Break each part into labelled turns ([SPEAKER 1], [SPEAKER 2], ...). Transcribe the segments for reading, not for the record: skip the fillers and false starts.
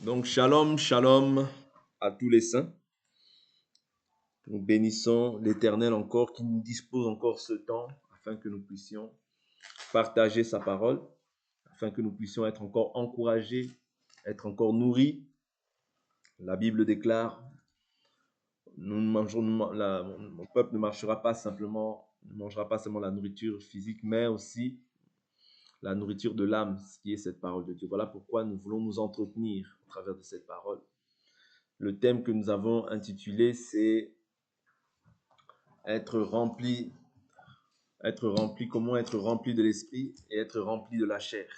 [SPEAKER 1] Donc, shalom, shalom à tous les saints. Nous bénissons l'Éternel encore qui nous dispose encore ce temps afin que nous puissions partager sa parole, afin que nous puissions être encore encouragés, être encore nourris. La Bible déclare, mon peuple ne marchera pas simplement, ne mangera pas seulement la nourriture physique, mais aussi la nourriture de l'âme, ce qui est cette parole de Dieu. Voilà pourquoi nous voulons nous entretenir au travers de cette parole. Le thème que nous avons intitulé, c'est comment être rempli de l'esprit et être rempli de la chair.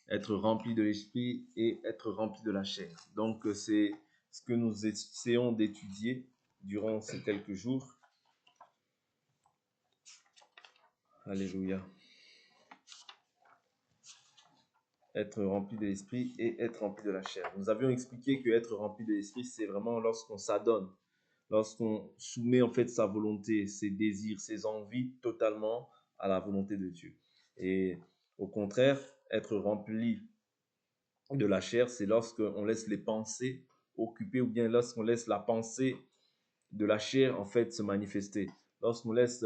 [SPEAKER 1] Être rempli de l'esprit et être rempli de la chair. Donc, c'est ce que nous essayons d'étudier durant ces quelques jours. Alléluia. Être rempli de l'esprit et être rempli de la chair. Nous avions expliqué que être rempli de l'esprit, c'est vraiment lorsqu'on s'adonne, lorsqu'on soumet en fait sa volonté, ses désirs, ses envies totalement à la volonté de Dieu. Et au contraire, être rempli de la chair, c'est lorsqu'on laisse les pensées occuper ou bien lorsqu'on laisse la pensée de la chair en fait se manifester. Lorsqu'on laisse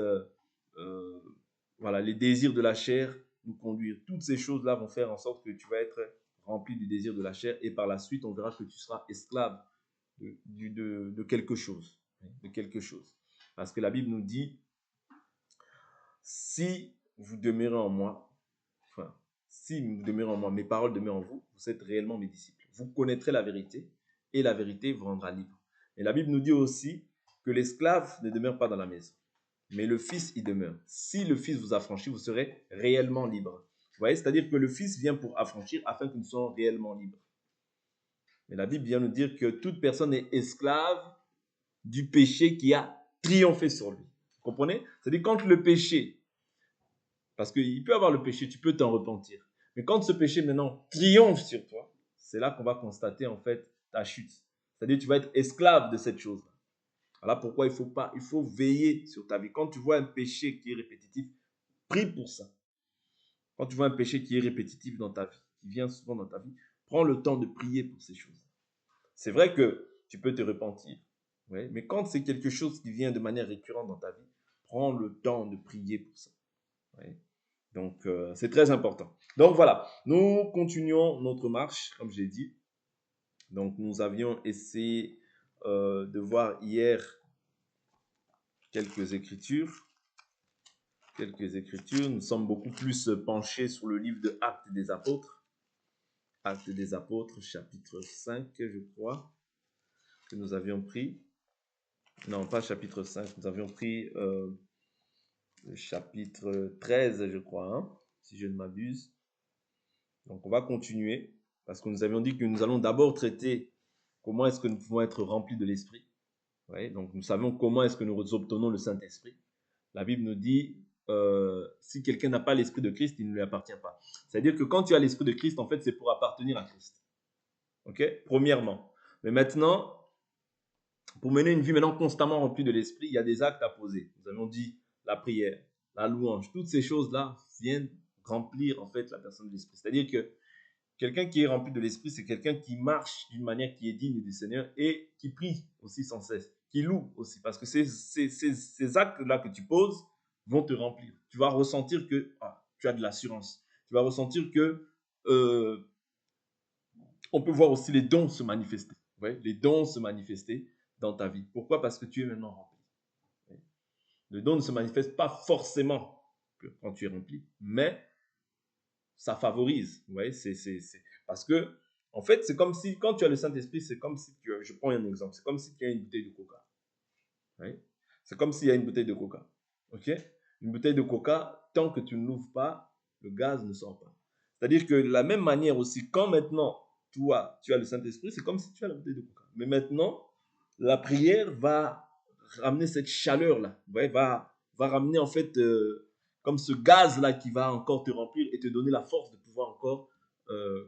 [SPEAKER 1] les désirs de la chair nous conduire. Toutes ces choses-là vont faire en sorte que tu vas être rempli du désir de la chair et par la suite, on verra que tu seras esclave de quelque chose. De quelque chose. Parce que la Bible nous dit, si vous demeurez en moi, si vous demeurez en moi, mes paroles demeurent en vous, vous êtes réellement mes disciples. Vous connaîtrez la vérité et la vérité vous rendra libre. Et la Bible nous dit aussi que l'esclave ne demeure pas dans la maison, mais le Fils y demeure. Si le Fils vous affranchit, vous serez réellement libre. Vous voyez, c'est-à-dire que le Fils vient pour affranchir afin que nous soyons réellement libres. Mais la Bible vient nous dire que toute personne est esclave du péché qui a triomphé sur lui. Vous comprenez? C'est-à-dire quand le péché, parce qu'il peut y avoir le péché, tu peux t'en repentir. Mais quand ce péché maintenant triomphe sur toi, c'est là qu'on va constater en fait ta chute. C'est-à-dire que tu vas être esclave de cette chose-là. Voilà pourquoi il faut veiller sur ta vie. Quand tu vois un péché qui est répétitif, prie pour ça. Quand tu vois un péché qui est répétitif dans ta vie, qui vient souvent dans ta vie, prends le temps de prier pour ces choses. C'est vrai que tu peux te repentir, ouais, mais quand c'est quelque chose qui vient de manière récurrente dans ta vie, prends le temps de prier pour ça. Ouais. Donc, c'est très important. Donc, voilà, nous continuons notre marche, comme j'ai dit. Donc, nous avions essayé de voir hier quelques écritures. Nous sommes beaucoup plus penchés sur le livre de Actes des Apôtres. Actes des Apôtres, chapitre 5, je crois, que nous avions pris. Non, pas chapitre 5, nous avions pris le chapitre 13, je crois, hein, si je ne m'abuse. Donc, on va continuer, parce que nous avions dit que nous allons d'abord traiter comment est-ce que nous pouvons être remplis de l'Esprit. Ouais, donc, nous savons comment est-ce que nous obtenons le Saint-Esprit. La Bible nous dit, si quelqu'un n'a pas l'Esprit de Christ, il ne lui appartient pas. C'est-à-dire que quand tu as l'Esprit de Christ, en fait, c'est pour appartenir à Christ. Ok? Premièrement. Mais maintenant, pour mener une vie maintenant constamment remplie de l'Esprit, il y a des actes à poser. Nous avons dit la prière, la louange, toutes ces choses-là viennent remplir en fait la personne de l'Esprit. C'est-à-dire que quelqu'un qui est rempli de l'Esprit, c'est quelqu'un qui marche d'une manière qui est digne du Seigneur et qui prie aussi sans cesse, qui loue aussi. Parce que ces actes-là que tu poses vont te remplir. Tu vas ressentir que tu as de l'assurance. Tu vas ressentir que on peut voir aussi les dons se manifester. Ouais, les dons se manifester dans ta vie. Pourquoi? Parce que tu es maintenant rempli. Ouais. Le don ne se manifeste pas forcément quand tu es rempli, mais ça favorise. Vous voyez, parce que, en fait, c'est comme si, quand tu as le Saint-Esprit, c'est comme si je prends un exemple, c'est comme si tu as une bouteille de coca. Oui? C'est comme s'il y a une bouteille de coca. Ok? Une bouteille de coca, tant que tu ne l'ouvres pas, le gaz ne sort pas. C'est-à-dire que de la même manière aussi, quand maintenant, toi, tu as le Saint-Esprit, c'est comme si tu as la bouteille de coca. Mais maintenant, la prière va ramener cette chaleur-là, ouais, va ramener en fait comme ce gaz-là qui va encore te remplir et te donner la force de pouvoir encore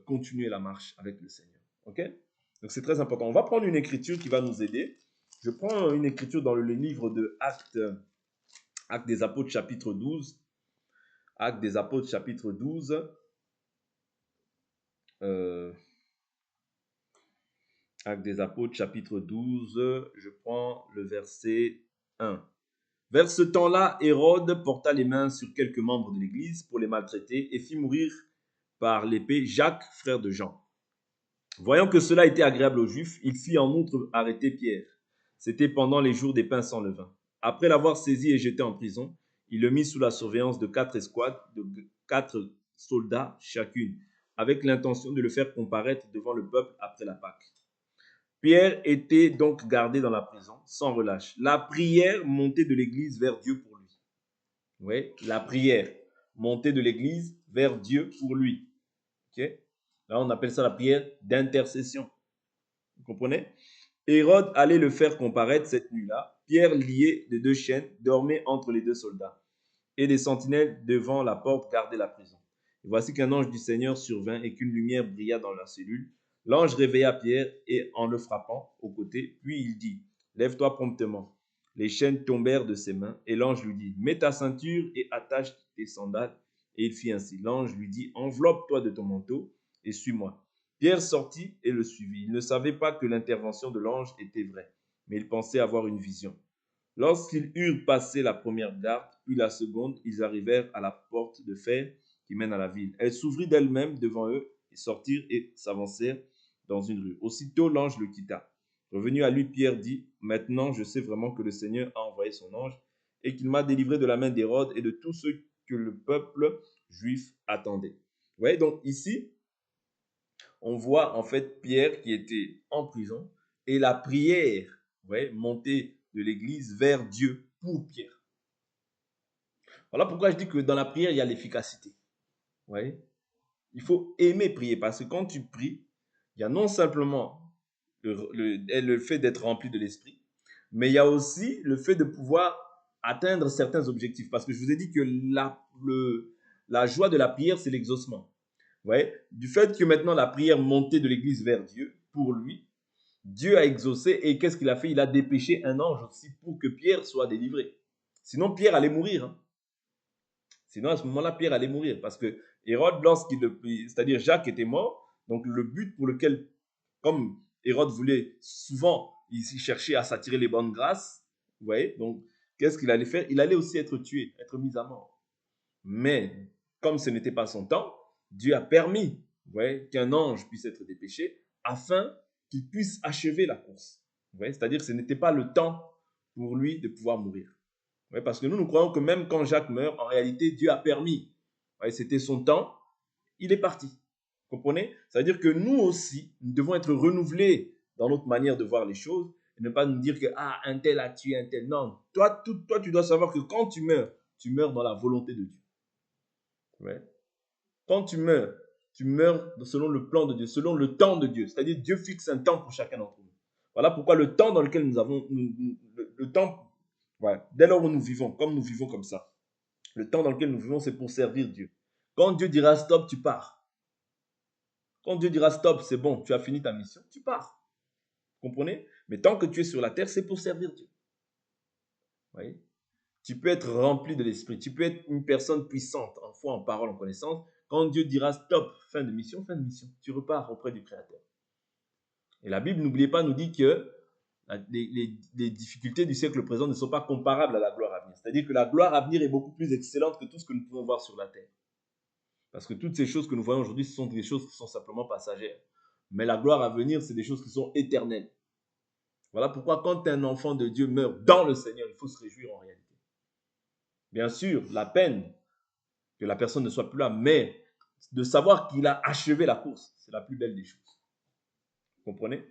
[SPEAKER 1] continuer la marche avec le Seigneur. Ok? Donc c'est très important. On va prendre une écriture qui va nous aider. Je prends une écriture dans le livre de Actes des Apôtres chapitre 12. Actes des Apôtres chapitre 12. Actes des Apôtres, chapitre 12, je prends le verset 1. Vers ce temps-là, Hérode porta les mains sur quelques membres de l'Église pour les maltraiter et fit mourir par l'épée Jacques, frère de Jean. Voyant que cela était agréable aux Juifs, il fit en outre arrêter Pierre. C'était pendant les jours des pains sans levain. Après l'avoir saisi et jeté en prison, il le mit sous la surveillance de 4 escouades, de 4 soldats chacune, avec l'intention de le faire comparaître devant le peuple après la Pâque. Pierre était donc gardé dans la prison, sans relâche. La prière montait de l'Église vers Dieu pour lui. Oui, la prière montait de l'Église vers Dieu pour lui. Ok? Là, on appelle ça la prière d'intercession. Vous comprenez? Hérode allait le faire comparaître cette nuit-là. Pierre, lié de 2 chaînes, dormait entre les 2 soldats. Et des sentinelles devant la porte gardaient la prison. Et voici qu'un ange du Seigneur survint et qu'une lumière brilla dans la cellule. L'ange réveilla Pierre et en le frappant au côté, puis il dit, lève-toi promptement. Les chaînes tombèrent de ses mains et l'ange lui dit, mets ta ceinture et attache tes sandales. Et il fit ainsi. L'ange lui dit, enveloppe-toi de ton manteau et suis-moi. Pierre sortit et le suivit. Il ne savait pas que l'intervention de l'ange était vraie, mais il pensait avoir une vision. Lorsqu'ils eurent passé la première garde, puis la seconde, ils arrivèrent à la porte de fer qui mène à la ville. Elle s'ouvrit d'elle-même devant eux, ils sortirent et s'avancèrent dans une rue. Aussitôt, l'ange le quitta. Revenu à lui, Pierre dit, maintenant je sais vraiment que le Seigneur a envoyé son ange et qu'il m'a délivré de la main d'Hérode et de tous ceux que le peuple juif attendait. Vous voyez, donc ici, on voit en fait Pierre qui était en prison et la prière, montée de l'Église vers Dieu pour Pierre. Voilà pourquoi je dis que dans la prière, il y a l'efficacité. Ouais. Il faut aimer prier parce que quand tu pries, il y a non simplement le fait d'être rempli de l'esprit, mais il y a aussi le fait de pouvoir atteindre certains objectifs. Parce que je vous ai dit que la joie de la prière, c'est l'exaucement. Ouais. Du fait que maintenant la prière montait de l'Église vers Dieu, pour lui, Dieu a exaucé et qu'est-ce qu'il a fait? Il a dépêché un ange aussi pour que Pierre soit délivré. Sinon, Pierre allait mourir. Hein. Sinon, à ce moment-là, Pierre allait mourir parce que Hérode, c'est-à-dire Jacques était mort, donc le but pour lequel, comme Hérode voulait souvent, il cherchait à s'attirer les bonnes grâces, vous voyez, donc qu'est-ce qu'il allait faire? Il allait aussi être tué, être mis à mort. Mais comme ce n'était pas son temps, Dieu a permis qu'un ange puisse être dépêché afin qu'il puisse achever la course. C'est-à-dire que ce n'était pas le temps pour lui de pouvoir mourir. Parce que nous croyons que même quand Jacques meurt, en réalité, Dieu a permis. C'était son temps, il est parti. Vous comprenez? Ça veut dire que nous aussi, nous devons être renouvelés dans notre manière de voir les choses et ne pas nous dire que un tel a tué un tel. Non, toi, tu dois savoir que quand tu meurs dans la volonté de Dieu. Ouais. Quand tu meurs selon le plan de Dieu, selon le temps de Dieu. C'est-à-dire Dieu fixe un temps pour chacun d'entre nous. Voilà pourquoi le temps dans lequel nous avons, le temps, dès lors où nous vivons comme ça, le temps dans lequel nous vivons, c'est pour servir Dieu. Quand Dieu dira stop, tu pars. Quand Dieu dira stop, c'est bon, tu as fini ta mission, tu pars. Vous comprenez? Mais tant que tu es sur la terre, c'est pour servir Dieu. Vous voyez? Tu peux être rempli de l'esprit, tu peux être une personne puissante en foi, en parole, en connaissance. Quand Dieu dira stop, fin de mission, tu repars auprès du Créateur. Et la Bible, n'oubliez pas, nous dit que les difficultés du siècle présent ne sont pas comparables à la gloire à venir. C'est-à-dire que la gloire à venir est beaucoup plus excellente que tout ce que nous pouvons voir sur la terre. Parce que toutes ces choses que nous voyons aujourd'hui, ce sont des choses qui sont simplement passagères. Mais la gloire à venir, c'est des choses qui sont éternelles. Voilà pourquoi quand un enfant de Dieu meurt dans le Seigneur, il faut se réjouir en réalité. Bien sûr, la peine que la personne ne soit plus là, mais de savoir qu'il a achevé la course, c'est la plus belle des choses. Vous comprenez?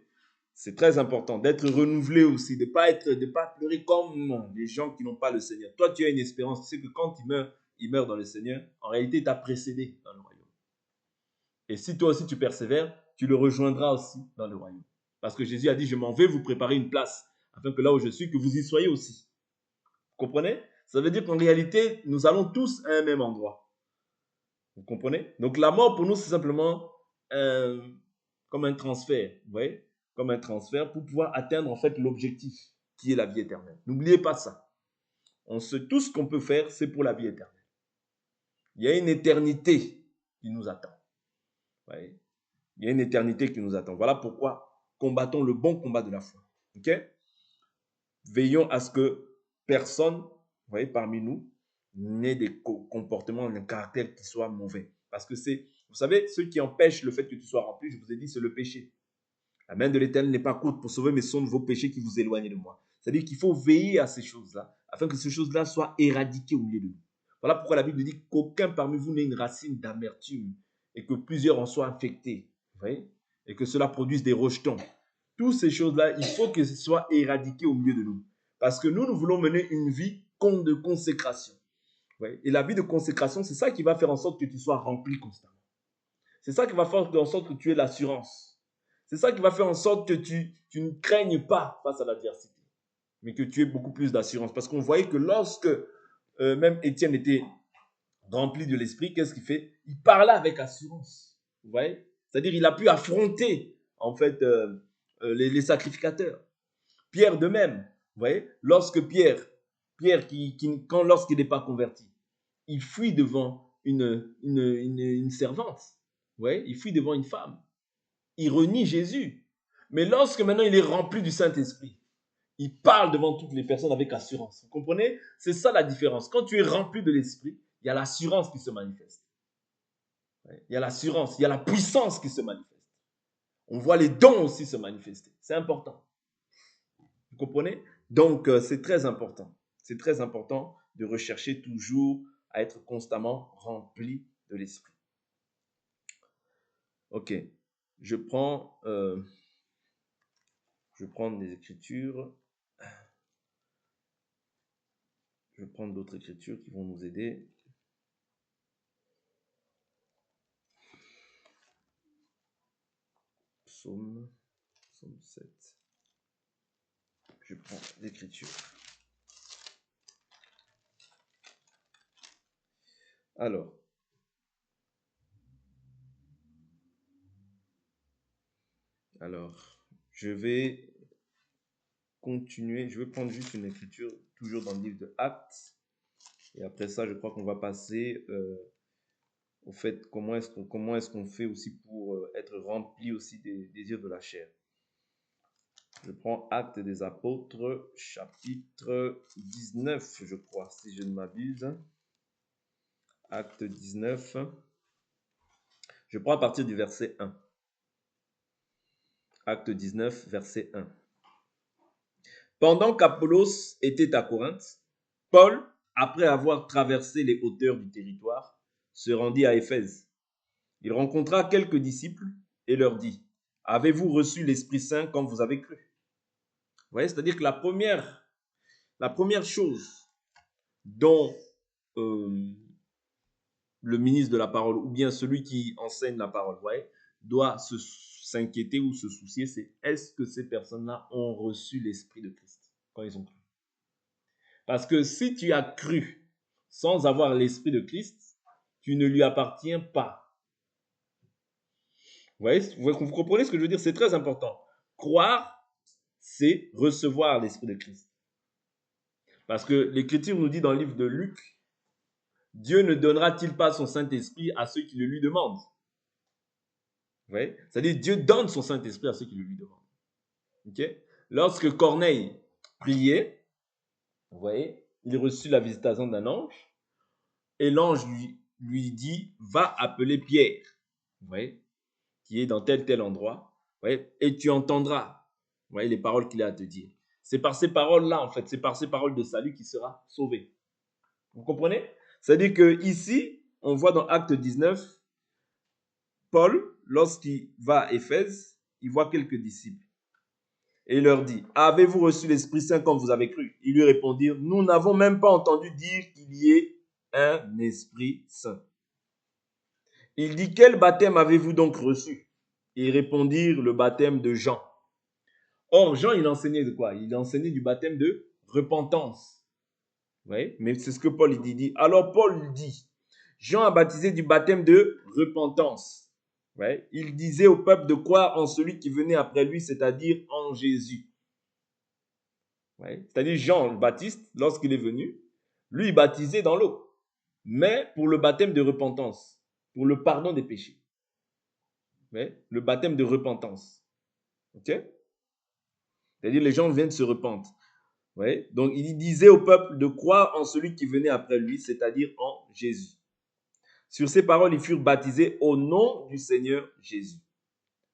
[SPEAKER 1] C'est très important d'être renouvelé aussi, de ne pas pleurer comme les gens qui n'ont pas le Seigneur. Toi, tu as une espérance, tu sais que quand il meurt dans le Seigneur, en réalité, il t'a précédé dans le royaume. Et si toi aussi tu persévères, tu le rejoindras aussi dans le royaume. Parce que Jésus a dit, je m'en vais vous préparer une place, afin que là où je suis, que vous y soyez aussi. Vous comprenez? Ça veut dire qu'en réalité, nous allons tous à un même endroit. Vous comprenez? Donc la mort pour nous, c'est simplement comme un transfert, vous voyez? Comme un transfert pour pouvoir atteindre en fait l'objectif qui est la vie éternelle. N'oubliez pas ça. Tout ce qu'on peut faire, c'est pour la vie éternelle. Il y a une éternité qui nous attend. Vous voyez? Il y a une éternité qui nous attend. Voilà pourquoi combattons le bon combat de la foi. Ok? Veillons à ce que personne, vous voyez, parmi nous, n'ait des comportements, un caractère qui soit mauvais. Parce que c'est, vous savez, ce qui empêche le fait que tu sois rempli, je vous ai dit, c'est le péché. La main de l'Éternel n'est pas courte pour sauver, mais ce sont vos péchés qui vous éloignent de moi. C'est-à-dire qu'il faut veiller à ces choses-là, afin que ces choses-là soient éradiquées au milieu de nous. Voilà pourquoi la Bible dit qu'aucun parmi vous n'ait une racine d'amertume et que plusieurs en soient infectés. Vous voyez? Et que cela produise des rejetons. Toutes ces choses-là, il faut que ce soit éradiqué au milieu de nous. Parce que nous voulons mener une vie de consécration. Vous voyez? Et la vie de consécration, c'est ça qui va faire en sorte que tu sois rempli constamment. C'est ça qui va faire en sorte que tu aies l'assurance. C'est ça qui va faire en sorte que tu ne craignes pas face à l'adversité, mais que tu aies beaucoup plus d'assurance. Parce qu'on voyait que lorsque même Étienne était rempli de l'esprit, qu'est-ce qu'il fait? Il parlait avec assurance. Vous voyez? C'est-à-dire il a pu affronter en fait les sacrificateurs. Pierre de même. Vous voyez? Lorsque Pierre lorsqu'il n'est pas converti, il fuit devant une servante. Vous voyez? Il fuit devant une femme. Il renie Jésus. Mais lorsque maintenant il est rempli du Saint-Esprit, il parle devant toutes les personnes avec assurance. Vous comprenez? C'est ça la différence. Quand tu es rempli de l'Esprit, il y a l'assurance qui se manifeste. Il y a l'assurance, il y a la puissance qui se manifeste. On voit les dons aussi se manifester. C'est important. Vous comprenez? Donc, c'est très important. C'est très important de rechercher toujours à être constamment rempli de l'Esprit. Ok. Je prends des écritures. Je vais prendre d'autres écritures qui vont nous aider. Psaume 7. Je prends l'écriture. Alors, je vais continuer. Je vais prendre juste une écriture, toujours dans le livre de Actes. Et après ça, je crois qu'on va passer au fait comment est-ce qu'on fait aussi pour être rempli aussi des désirs de la chair. Je prends Actes des Apôtres, chapitre 19, je crois, si je ne m'abuse. Acte 19. Je prends à partir du verset 1. Acte 19, verset 1. Pendant qu'Apollos était à Corinthe, Paul, après avoir traversé les hauteurs du territoire, se rendit à Éphèse. Il rencontra quelques disciples et leur dit: Avez-vous reçu l'Esprit Saint quand vous avez cru? Vous voyez, c'est-à-dire que la première chose dont le ministre de la parole, ou bien celui qui enseigne la parole, vous voyez, doit s'inquiéter ou se soucier, c'est est-ce que ces personnes-là ont reçu l'Esprit de Christ quand ils ont cru? Parce que si tu as cru sans avoir l'Esprit de Christ, tu ne lui appartiens pas. Vous voyez, vous comprenez ce que je veux dire? C'est très important. Croire, c'est recevoir l'Esprit de Christ. Parce que l'Écriture nous dit dans le livre de Luc, Dieu ne donnera-t-il pas son Saint-Esprit à ceux qui le lui demandent? Vous voyez? C'est-à-dire Dieu donne son Saint-Esprit à ceux qui le lui demandent. Okay? Lorsque Corneille priait, vous voyez, il reçut la visitation d'un ange et l'ange lui dit: va appeler Pierre, vous voyez, qui est dans tel endroit, vous voyez, et tu entendras, vous voyez, les paroles qu'il a à te dire. C'est par ces paroles-là, en fait, c'est par ces paroles de salut qu'il sera sauvé. Vous comprenez? C'est-à-dire que ici, on voit dans Acte 19, Paul, lorsqu'il va à Éphèse, il voit quelques disciples. Et il leur dit: avez-vous reçu l'Esprit Saint quand vous avez cru? Ils lui répondirent: nous n'avons même pas entendu dire qu'il y ait un Esprit Saint. Il dit: quel baptême avez-vous donc reçu? Ils répondirent: le baptême de Jean. Or, Jean, il enseignait de quoi? Il enseignait du baptême de repentance. Vous voyez? Mais c'est ce que Paul dit. Alors Paul dit: Jean a baptisé du baptême de repentance. Vous voyez? Il disait au peuple de croire en celui qui venait après lui, c'est-à-dire en Jésus. C'est-à-dire Jean le Baptiste, lorsqu'il est venu, lui, il baptisait dans l'eau, mais pour le baptême de repentance, pour le pardon des péchés. Le baptême de repentance. Ok? C'est-à-dire les gens viennent se repentir. Ouais. Donc il disait au peuple de croire en celui qui venait après lui, c'est-à-dire en Jésus. Sur ces paroles, ils furent baptisés au nom du Seigneur Jésus.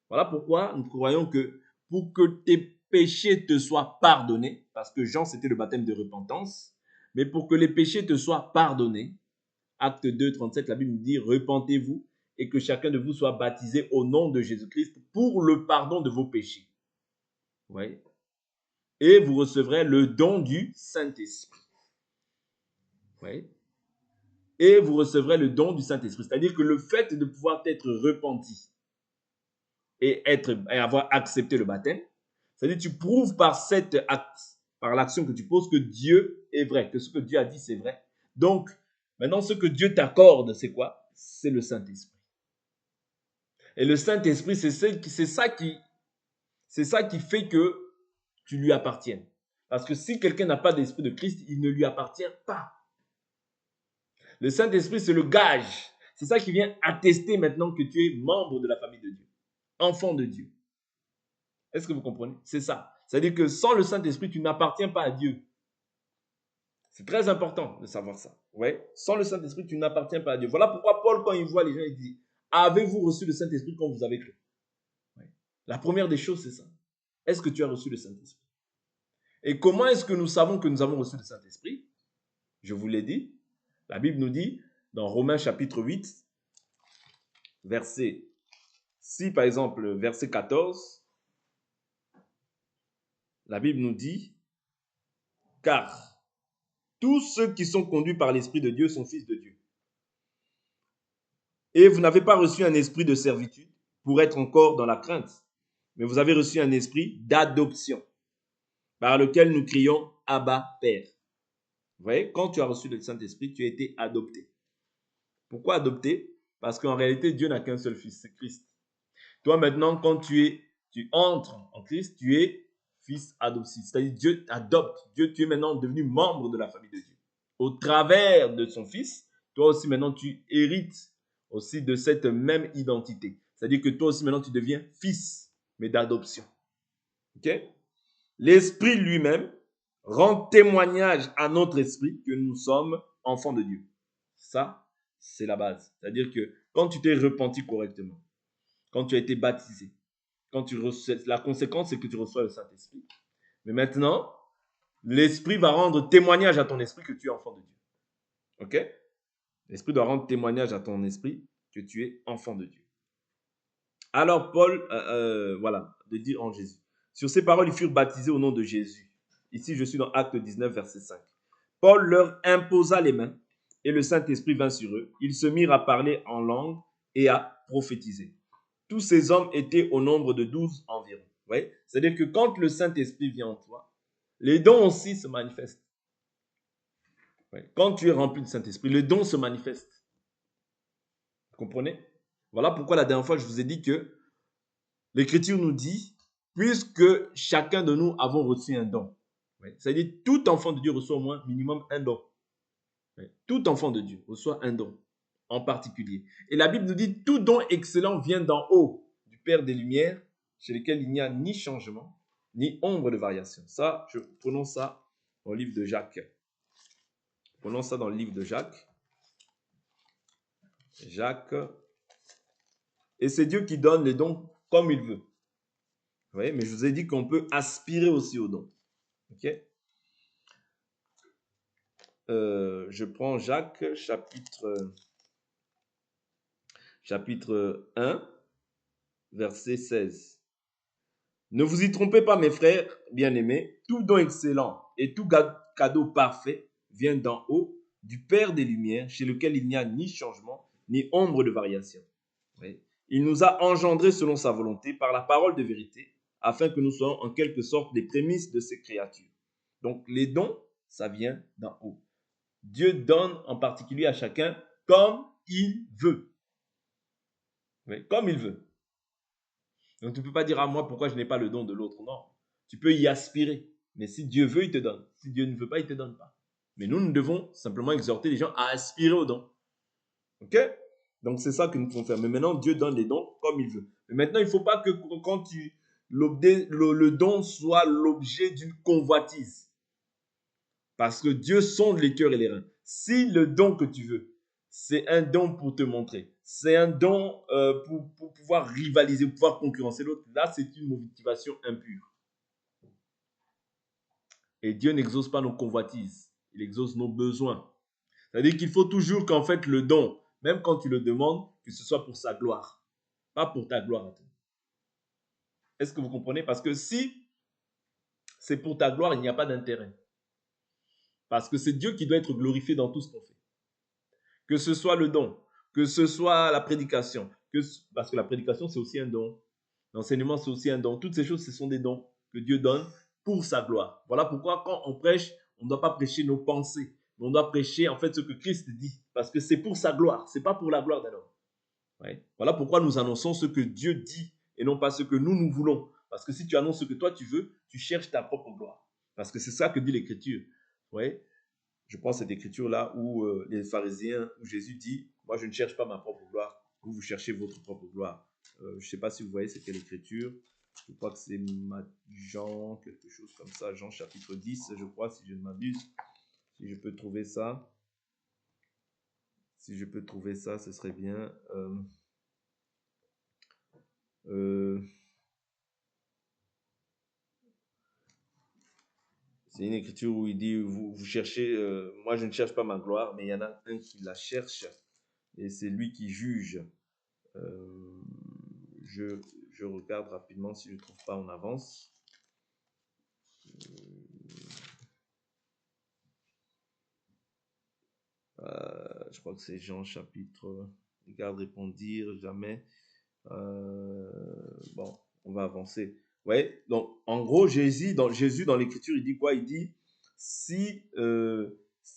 [SPEAKER 1] Voilà pourquoi nous croyons que pour que tes péchés te soient pardonnés, parce que Jean, c'était le baptême de repentance, mais pour que les péchés te soient pardonnés, Acte 2, 37, la Bible nous dit, repentez-vous et que chacun de vous soit baptisé au nom de Jésus-Christ pour le pardon de vos péchés. Ouais. Et vous recevrez le don du Saint-Esprit. Ouais. Et vous recevrez le don du Saint-Esprit. C'est-à-dire que le fait de pouvoir être repenti et avoir accepté le baptême, c'est-à-dire que tu prouves par cet acte, par l'action que tu poses, que Dieu est vrai, que ce que Dieu a dit, c'est vrai. Donc, maintenant, ce que Dieu t'accorde, c'est quoi? C'est le Saint-Esprit. Et le Saint-Esprit, c'est ça qui fait que tu lui appartiennes. Parce que si quelqu'un n'a pas d'esprit de Christ, il ne lui appartient pas. Le Saint-Esprit, c'est le gage. C'est ça qui vient attester maintenant que tu es membre de la famille de Dieu, enfant de Dieu. Est-ce que vous comprenez? C'est ça. C'est-à-dire que sans le Saint-Esprit, tu n'appartiens pas à Dieu. C'est très important de savoir ça. Ouais. Sans le Saint-Esprit, tu n'appartiens pas à Dieu. Voilà pourquoi Paul, quand il voit les gens, il dit, avez-vous reçu le Saint-Esprit quand vous avez cru? Ouais. La première des choses, c'est ça. Est-ce que tu as reçu le Saint-Esprit? Et comment est-ce que nous savons que nous avons reçu le Saint-Esprit? Je vous l'ai dit. La Bible nous dit, dans Romains chapitre 8, verset 6, par exemple, verset 14, la Bible nous dit, car tous ceux qui sont conduits par l'Esprit de Dieu sont fils de Dieu. Et vous n'avez pas reçu un esprit de servitude pour être encore dans la crainte, mais vous avez reçu un esprit d'adoption, par lequel nous crions Abba, Père. Vous voyez, quand tu as reçu le Saint-Esprit, tu as été adopté. Pourquoi adopté? Parce qu'en réalité, Dieu n'a qu'un seul fils, c'est Christ. Toi, maintenant, quand tu entres en Christ, tu es fils adoptif. C'est-à-dire Dieu t'adopte. Dieu, tu es maintenant devenu membre de la famille de Dieu. Au travers de son fils, toi aussi maintenant, tu hérites aussi de cette même identité. C'est-à-dire que toi aussi maintenant, tu deviens fils, mais d'adoption. Ok? L'Esprit lui-même rend témoignage à notre esprit que nous sommes enfants de Dieu. Ça, c'est la base. C'est-à-dire que quand tu t'es repenti correctement, quand tu as été baptisé, la conséquence, c'est que tu reçois le Saint-Esprit. Mais maintenant, l'Esprit va rendre témoignage à ton esprit que tu es enfant de Dieu. Ok? L'Esprit doit rendre témoignage à ton esprit que tu es enfant de Dieu. Alors Paul, voilà, de dire en Jésus. Sur ces paroles, ils furent baptisés au nom de Jésus. Ici, je suis dans Acte 19, verset 5. Paul leur imposa les mains et le Saint-Esprit vint sur eux. Ils se mirent à parler en langue et à prophétiser. Tous ces hommes étaient au nombre de 12 environ. Ouais? C'est-à-dire que quand le Saint-Esprit vient en toi, les dons aussi se manifestent. Ouais? Quand tu es rempli du Saint-Esprit, les dons se manifestent. Vous comprenez? Voilà pourquoi la dernière fois, je vous ai dit que l'Écriture nous dit, puisque chacun de nous avons reçu un don. Ouais? C'est-à-dire tout enfant de Dieu reçoit au moins minimum un don. Ouais? Tout enfant de Dieu reçoit un don en particulier. Et la Bible nous dit, tout don excellent vient d'en haut, du Père des Lumières, chez lequel il n'y a ni changement, ni ombre de variation. Ça, prenons ça dans le livre de Jacques. Prenons ça dans le livre de Jacques. Jacques. Et c'est Dieu qui donne les dons comme il veut. Vous voyez, mais je vous ai dit qu'on peut aspirer aussi aux dons. Ok? Je prends Jacques, chapitre 1, verset 16. Ne vous y trompez pas, mes frères bien-aimés, tout don excellent et tout cadeau parfait vient d'en haut, du Père des Lumières, chez lequel il n'y a ni changement, ni ombre de variation. Oui. Il nous a engendrés selon sa volonté par la parole de vérité, afin que nous soyons en quelque sorte les prémices de ses créatures. Donc les dons, ça vient d'en haut. Dieu donne en particulier à chacun comme il veut. Oui, comme il veut. Donc tu ne peux pas dire à moi pourquoi je n'ai pas le don de l'autre. Non. Tu peux y aspirer. Mais si Dieu veut, il te donne. Si Dieu ne veut pas, il ne te donne pas. Mais nous devons simplement exhorter les gens à aspirer aux dons. Ok? Donc c'est ça que nous pouvons faire. Mais maintenant, Dieu donne les dons comme il veut. Mais maintenant, il ne faut pas que quand le don soit l'objet d'une convoitise. Parce que Dieu sonde les cœurs et les reins. Si le don que tu veux, c'est un don pour te montrer, c'est un don pour pouvoir rivaliser, pour pouvoir concurrencer l'autre, là, c'est une motivation impure. Et Dieu n'exauce pas nos convoitises, il exauce nos besoins. C'est-à-dire qu'il faut toujours qu'en fait le don, même quand tu le demandes, que ce soit pour sa gloire, pas pour ta gloire à toi. Est-ce que vous comprenez? Parce que si c'est pour ta gloire, il n'y a pas d'intérêt. Parce que c'est Dieu qui doit être glorifié dans tout ce qu'on fait. Que ce soit le don, que ce soit la prédication, parce que la prédication, c'est aussi un don. L'enseignement, c'est aussi un don. Toutes ces choses, ce sont des dons que Dieu donne pour sa gloire. Voilà pourquoi quand on prêche, on ne doit pas prêcher nos pensées, mais on doit prêcher en fait ce que Christ dit, parce que c'est pour sa gloire, c'est pas pour la gloire d'un homme. Ouais. Voilà pourquoi nous annonçons ce que Dieu dit et non pas ce que nous voulons. Parce que si tu annonces ce que toi tu veux, tu cherches ta propre gloire. Parce que c'est ça que dit l'Écriture. Ouais. Je pense à cette écriture-là où les pharisiens, où Jésus dit, moi je ne cherche pas ma propre gloire, vous cherchez votre propre gloire. Je ne sais pas si vous voyez c'est quelle écriture. Je crois que c'est Jean, quelque chose comme ça, Jean chapitre 10, je crois, si je ne m'abuse. Si je peux trouver ça. Si je peux trouver ça, ce serait bien. C'est une écriture où il dit, vous cherchez, moi je ne cherche pas ma gloire, mais il y en a un qui la cherche, et c'est lui qui juge. Je regarde rapidement si je ne trouve pas en avance. Je crois que c'est Jean chapitre. Regarde, répondir, jamais. Bon, on va avancer. Ouais, donc en gros, Jésus dans l'écriture, il dit quoi? Il dit, si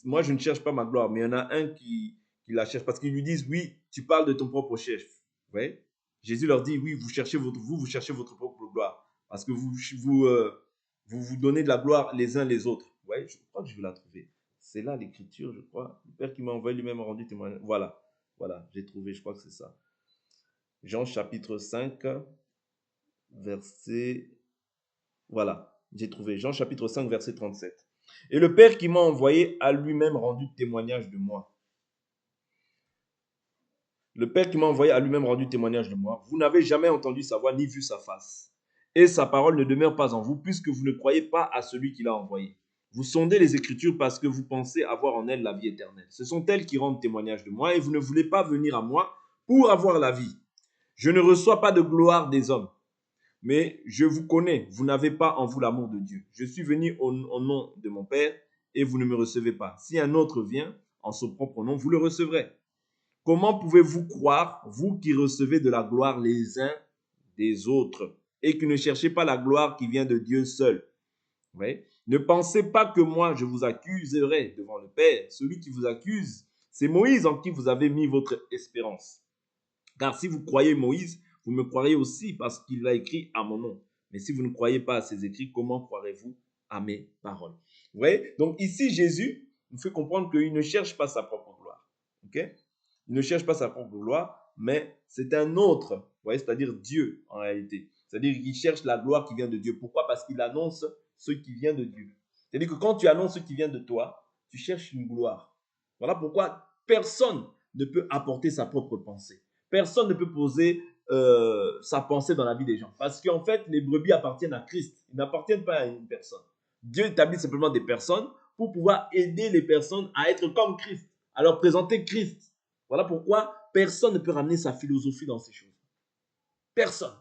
[SPEAKER 1] moi je ne cherche pas ma gloire, mais il y en a un qui la cherche, parce qu'ils lui disent, oui, tu parles de ton propre chef. Ouais. Jésus leur dit, oui, vous cherchez votre propre gloire, parce que vous donnez de la gloire les uns les autres. Ouais, je crois que je vais la trouver. C'est là l'écriture, je crois. Le Père qui m'a envoyé lui-même a rendu témoignage. Voilà, j'ai trouvé, je crois que c'est ça. Jean chapitre 5, verset... Voilà, j'ai trouvé. Jean chapitre 5, verset 37. Et le Père qui m'a envoyé a lui-même rendu témoignage de moi. Le Père qui m'a envoyé a lui-même rendu témoignage de moi. Vous n'avez jamais entendu sa voix ni vu sa face. Et sa parole ne demeure pas en vous, puisque vous ne croyez pas à celui qui l'a envoyé. Vous sondez les Écritures parce que vous pensez avoir en elles la vie éternelle. Ce sont elles qui rendent témoignage de moi, et vous ne voulez pas venir à moi pour avoir la vie. Je ne reçois pas de gloire des hommes, mais je vous connais. Vous n'avez pas en vous l'amour de Dieu. Je suis venu au nom de mon Père, et vous ne me recevez pas. Si un autre vient en son propre nom, vous le recevrez. Comment pouvez-vous croire, vous qui recevez de la gloire les uns des autres, et qui ne cherchez pas la gloire qui vient de Dieu seul? Oui. Ne pensez pas que moi, je vous accuserai devant le Père. Celui qui vous accuse, c'est Moïse en qui vous avez mis votre espérance. Car si vous croyez Moïse, vous me croirez aussi parce qu'il l'a écrit à mon nom. Mais si vous ne croyez pas à ses écrits, comment croirez-vous à mes paroles? Vous voyez? Donc ici, Jésus nous fait comprendre qu'il ne cherche pas sa propre gloire. Okay? Il ne cherche pas sa propre gloire, mais c'est un autre, vous voyez, c'est-à-dire Dieu en réalité. C'est-à-dire qu'il cherche la gloire qui vient de Dieu. Pourquoi? Parce qu'il annonce ce qui vient de Dieu. C'est-à-dire que quand tu annonces ce qui vient de toi, tu cherches une gloire. Voilà pourquoi personne ne peut apporter sa propre pensée. Personne ne peut poser sa pensée dans la vie des gens. Parce qu'en fait, les brebis appartiennent à Christ. Ils n'appartiennent pas à une personne. Dieu établit simplement des personnes pour pouvoir aider les personnes à être comme Christ, à leur présenter Christ. Voilà pourquoi personne ne peut ramener sa philosophie dans ces choses. Personne.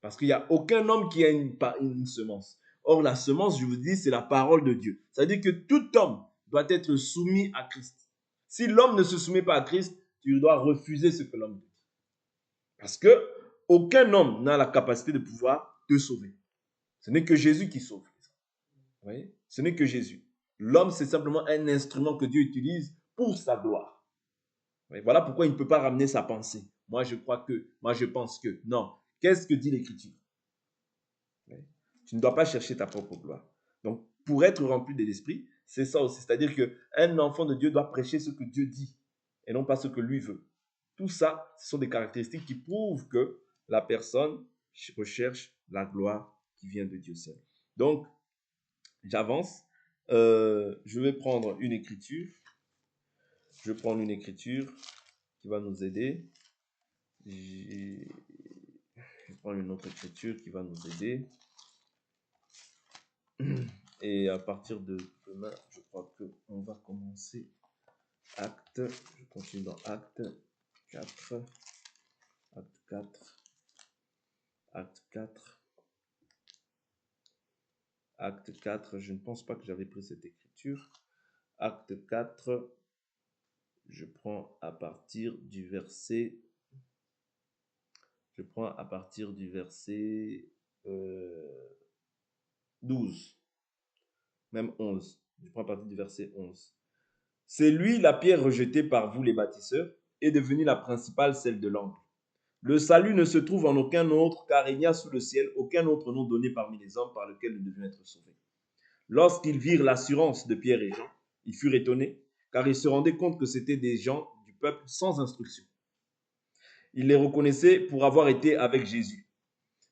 [SPEAKER 1] Parce qu'il n'y a aucun homme qui a une semence. Or, la semence, je vous dis, c'est la parole de Dieu. Ça veut dire que tout homme doit être soumis à Christ. Si l'homme ne se soumet pas à Christ, tu dois refuser ce que l'homme dit. Parce que aucun homme n'a la capacité de pouvoir te sauver. Ce n'est que Jésus qui sauve. Vous voyez? Ce n'est que Jésus. L'homme, c'est simplement un instrument que Dieu utilise pour sa gloire. Voilà pourquoi il ne peut pas ramener sa pensée. Moi, je crois que, moi, je pense que. Non. Qu'est-ce que dit l'Écriture? Tu ne dois pas chercher ta propre gloire. Donc, pour être rempli de l'Esprit, c'est ça aussi. C'est-à-dire qu'un enfant de Dieu doit prêcher ce que Dieu dit et non pas ce que lui veut. Tout ça, ce sont des caractéristiques qui prouvent que la personne recherche la gloire qui vient de Dieu seul. Donc, j'avance. Je vais prendre une écriture. Je vais prendre une écriture qui va nous aider. Je vais prendre une autre écriture qui va nous aider. Et à partir de demain, je crois qu'on va commencer Acte. Je continue dans Acte 4. Acte 4. Acte 4. Acte 4. Je ne pense pas que j'avais pris cette écriture. Acte 4. Je prends à partir du verset. Je prends à partir du verset 12. Même 11. Je prends à partir du verset 11. C'est lui, la pierre rejetée par vous les bâtisseurs, est devenue la principale, celle de l'angle. Le salut ne se trouve en aucun autre, car il n'y a sous le ciel aucun autre nom donné parmi les hommes par lequel nous devions être sauvés. Lorsqu'ils virent l'assurance de Pierre et Jean, ils furent étonnés, car ils se rendaient compte que c'étaient des gens du peuple sans instruction. Ils les reconnaissaient pour avoir été avec Jésus.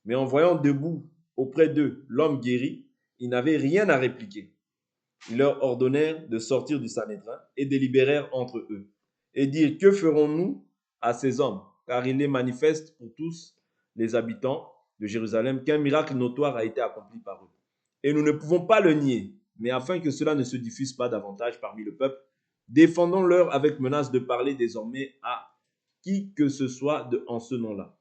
[SPEAKER 1] Mais en voyant debout auprès d'eux l'homme guéri, ils n'avaient rien à répliquer. Ils leur ordonnèrent de sortir du Sanhédrin et délibérèrent entre eux et dirent: que ferons-nous à ces hommes? Car il est manifeste pour tous les habitants de Jérusalem qu'un miracle notoire a été accompli par eux. Et nous ne pouvons pas le nier, mais afin que cela ne se diffuse pas davantage parmi le peuple, défendons-leur avec menace de parler désormais à qui que ce soit en ce nom-là.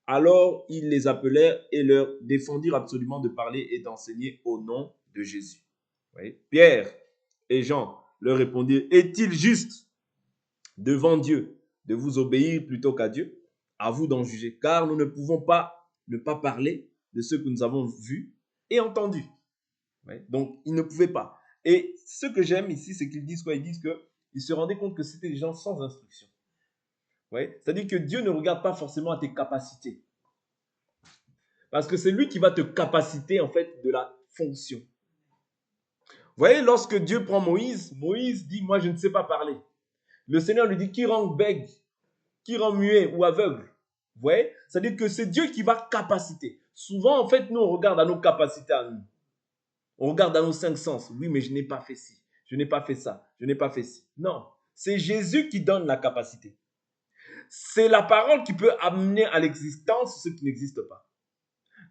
[SPEAKER 1] Alors ils les appelèrent et leur défendirent absolument de parler et d'enseigner au nom de Jésus. Oui. Pierre et Jean leur répondirent: est-il juste devant Dieu de vous obéir plutôt qu'à Dieu? À vous d'en juger, car nous ne pouvons pas ne pas parler de ce que nous avons vu et entendu. Oui. Donc, ils ne pouvaient pas. Et ce que j'aime ici, c'est qu'ils disent quoi? Ils disent qu'ils se rendaient compte que c'était des gens sans instruction. Oui. C'est-à-dire que Dieu ne regarde pas forcément à tes capacités. Parce que c'est lui qui va te capaciter, en fait, de la fonction. Vous voyez, lorsque Dieu prend Moïse, Moïse dit: moi, je ne sais pas parler. Le Seigneur lui dit: qui rend bègue, qui rend muet ou aveugle? Vous voyez, c'est-à-dire que c'est Dieu qui va capaciter. Souvent, en fait, nous, on regarde à nos capacités à nous. On regarde à nos 5 sens. Oui, mais je n'ai pas fait ci, je n'ai pas fait ça, je n'ai pas fait ci. Non, c'est Jésus qui donne la capacité. C'est la parole qui peut amener à l'existence ce qui n'existe pas.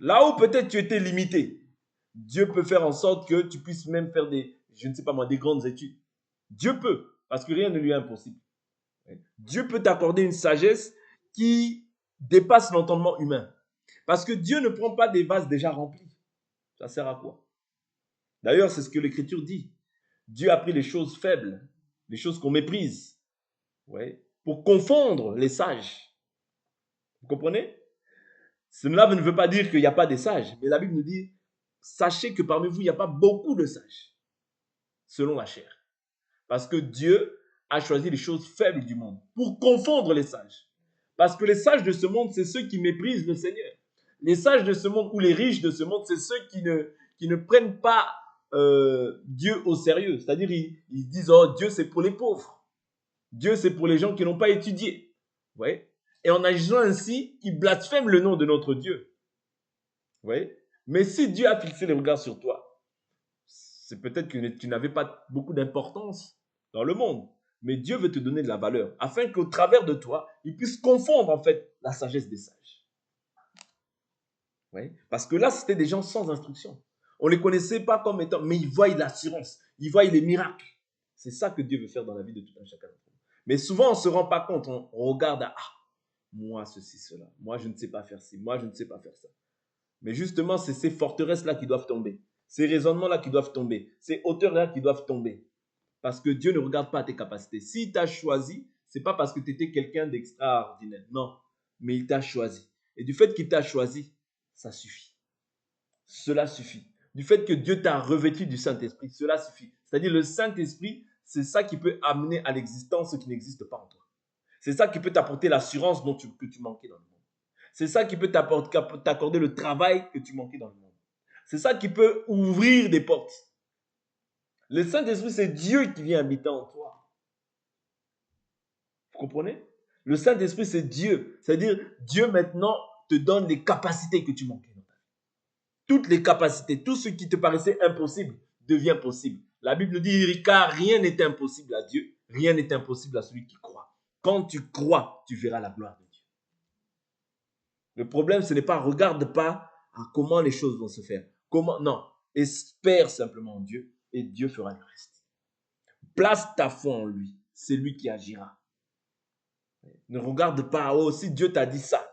[SPEAKER 1] Là où peut-être tu étais limité, Dieu peut faire en sorte que tu puisses même faire des grandes études. Dieu peut, parce que rien ne lui est impossible. Dieu peut t'accorder une sagesse qui dépasse l'entendement humain. Parce que Dieu ne prend pas des vases déjà remplis. Ça sert à quoi? D'ailleurs, c'est ce que l'Écriture dit. Dieu a pris les choses faibles, les choses qu'on méprise, pour confondre les sages. Vous comprenez? Cela ne veut pas dire qu'il n'y a pas des sages, mais la Bible nous dit: sachez que parmi vous, il n'y a pas beaucoup de sages, selon la chair. Parce que Dieu a choisi les choses faibles du monde pour confondre les sages. Parce que les sages de ce monde, c'est ceux qui méprisent le Seigneur. Les sages de ce monde ou les riches de ce monde, c'est ceux qui ne prennent pas Dieu au sérieux. C'est-à-dire, ils disent: oh, Dieu, c'est pour les pauvres. Dieu, c'est pour les gens qui n'ont pas étudié. Vous voyez? Et en agissant ainsi, ils blasphèment le nom de notre Dieu. Vous voyez? Mais si Dieu a fixé les regards sur toi, c'est peut-être que tu n'avais pas beaucoup d'importance dans le monde. Mais Dieu veut te donner de la valeur, afin qu'au travers de toi, il puisse confondre en fait la sagesse des sages. Oui? Parce que là, c'était des gens sans instruction. On ne les connaissait pas comme étant, mais ils voient l'assurance, ils voient les miracles. C'est ça que Dieu veut faire dans la vie de tout un chacun d'entre nous. Mais souvent, on ne se rend pas compte, on regarde à: ah, moi, ceci, cela, moi, je ne sais pas faire ci, moi, je ne sais pas faire ça. Mais justement, c'est ces forteresses-là qui doivent tomber. Ces raisonnements-là qui doivent tomber. Ces hauteurs-là qui doivent tomber. Parce que Dieu ne regarde pas tes capacités. S'il t'a choisi, ce n'est pas parce que tu étais quelqu'un d'extraordinaire. Non, mais il t'a choisi. Et du fait qu'il t'a choisi, ça suffit. Cela suffit. Du fait que Dieu t'a revêtu du Saint-Esprit, cela suffit. C'est-à-dire le Saint-Esprit, c'est ça qui peut amener à l'existence ce qui n'existe pas en toi. C'est ça qui peut t'apporter l'assurance que tu manquais dans le monde. C'est ça qui peut t'accorder le travail que tu manquais dans le monde. C'est ça qui peut ouvrir des portes. Le Saint-Esprit, c'est Dieu qui vient habiter en toi. Vous comprenez? Le Saint-Esprit, c'est Dieu. C'est-à-dire, Dieu maintenant te donne les capacités que tu manquais dans ta vie. Toutes les capacités, tout ce qui te paraissait impossible devient possible. La Bible nous dit, car rien n'est impossible à Dieu, rien n'est impossible à celui qui croit. Quand tu crois, tu verras la gloire de Dieu. Le problème, ce n'est pas, regarde pas à comment les choses vont se faire. Comment, non, espère simplement en Dieu et Dieu fera le reste. Place ta foi en lui, c'est lui qui agira. Ne regarde pas, oh, si Dieu t'a dit ça,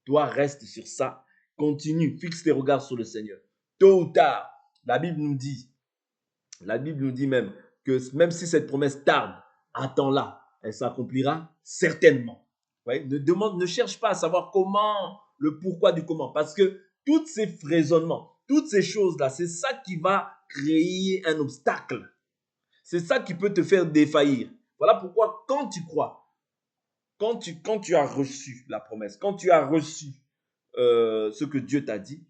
[SPEAKER 1] toi reste sur ça, continue, fixe tes regards sur le Seigneur. Tôt ou tard, la Bible nous dit même que même si cette promesse tarde, attends-la, elle s'accomplira certainement. Ouais, ne cherche pas à savoir comment, le pourquoi du comment, parce que tous ces raisonnements, toutes ces choses-là, c'est ça qui va créer un obstacle. C'est ça qui peut te faire défaillir. Voilà pourquoi quand tu crois, quand tu as reçu la promesse, quand tu as reçu ce que Dieu t'a dit,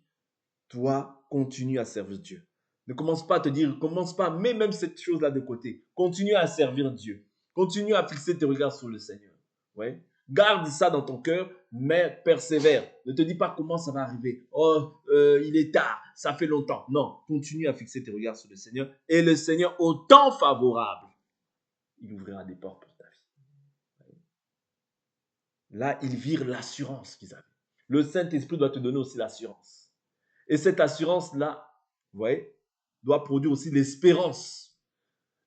[SPEAKER 1] toi, continue à servir Dieu. Ne commence pas à te dire, commence pas, mets même cette chose-là de côté. Continue à servir Dieu. Continue à fixer tes regards sur le Seigneur. Ouais. Garde ça dans ton cœur, mais persévère. Ne te dis pas comment ça va arriver. Oh, il est tard, ça fait longtemps. Non, continue à fixer tes regards sur le Seigneur. Et le Seigneur, au temps favorable, il ouvrira des portes pour ta vie. Là, il vire l'assurance qu'ils avaient. Le Saint-Esprit doit te donner aussi l'assurance. Et cette assurance-là, vous voyez, doit produire aussi l'espérance.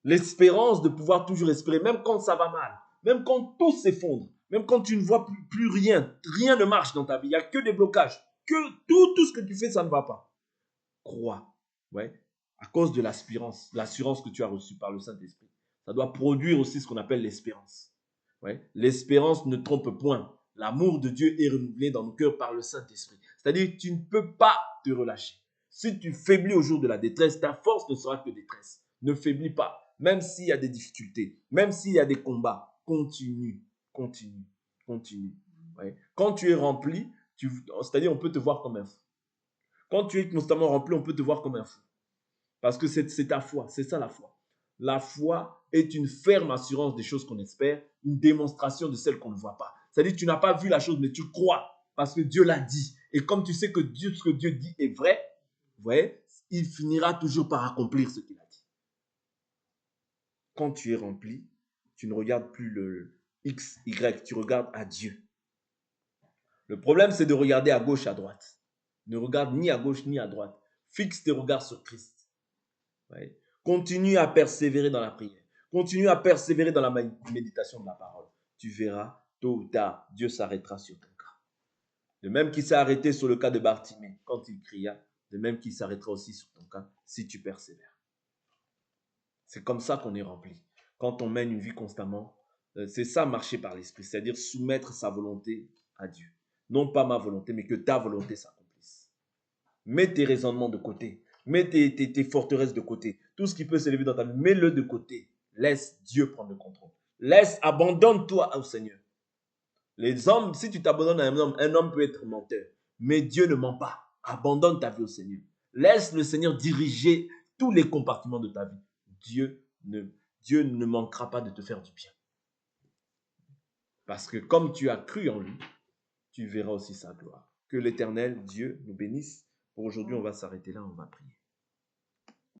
[SPEAKER 1] L'espérance de pouvoir toujours espérer, même quand ça va mal, même quand tout s'effondre, même quand tu ne vois plus rien, rien ne marche dans ta vie, il n'y a que des blocages, que tout ce que tu fais, ça ne va pas. Crois, ouais, à cause de l'assurance que tu as reçue par le Saint-Esprit. Ça doit produire aussi ce qu'on appelle l'espérance. Ouais. L'espérance ne trompe point. L'amour de Dieu est renouvelé dans nos cœurs par le Saint-Esprit. C'est-à-dire que tu ne peux pas te relâcher. Si tu faiblis au jour de la détresse, ta force ne sera que détresse. Ne faiblis pas. Même s'il y a des difficultés, même s'il y a des combats, continue. Ouais. Quand tu es rempli, c'est-à-dire on peut te voir comme un fou. Quand tu es constamment rempli, on peut te voir comme un fou. Parce que c'est ta foi, c'est ça la foi. La foi est une ferme assurance des choses qu'on espère, une démonstration de celles qu'on ne voit pas. C'est-à-dire que tu n'as pas vu la chose, mais tu crois parce que Dieu l'a dit. Et comme tu sais que ce que Dieu dit est vrai, vous voyez, il finira toujours par accomplir ce qu'il a dit. Quand tu es rempli, tu ne regardes plus le X, Y, tu regardes à Dieu. Le problème, c'est de regarder à gauche, à droite. Ne regarde ni à gauche ni à droite. Fixe tes regards sur Christ. Ouais. Continue à persévérer dans la prière. Continue à persévérer dans la méditation de la parole. Tu verras, tôt ou tard, Dieu s'arrêtera sur ton cas. De même qu'il s'est arrêté sur le cas de Bartimée quand il cria, de même qu'il s'arrêtera aussi sur ton cas si tu persévères. C'est comme ça qu'on est rempli. Quand on mène une vie constamment, c'est ça marcher par l'esprit, c'est-à-dire soumettre sa volonté à Dieu. Non pas ma volonté, mais que ta volonté s'accomplisse. Mets tes raisonnements de côté. Mets tes forteresses de côté. Tout ce qui peut s'élever dans ta vie, mets-le de côté. Laisse Dieu prendre le contrôle. Abandonne-toi au Seigneur. Les hommes, si tu t'abandonnes à un homme peut être menteur. Mais Dieu ne ment pas. Abandonne ta vie au Seigneur. Laisse le Seigneur diriger tous les compartiments de ta vie. Dieu ne manquera pas de te faire du bien. Parce que comme tu as cru en lui, tu verras aussi sa gloire. Que l'Éternel, Dieu, nous bénisse. Pour aujourd'hui, on va s'arrêter là, on va prier.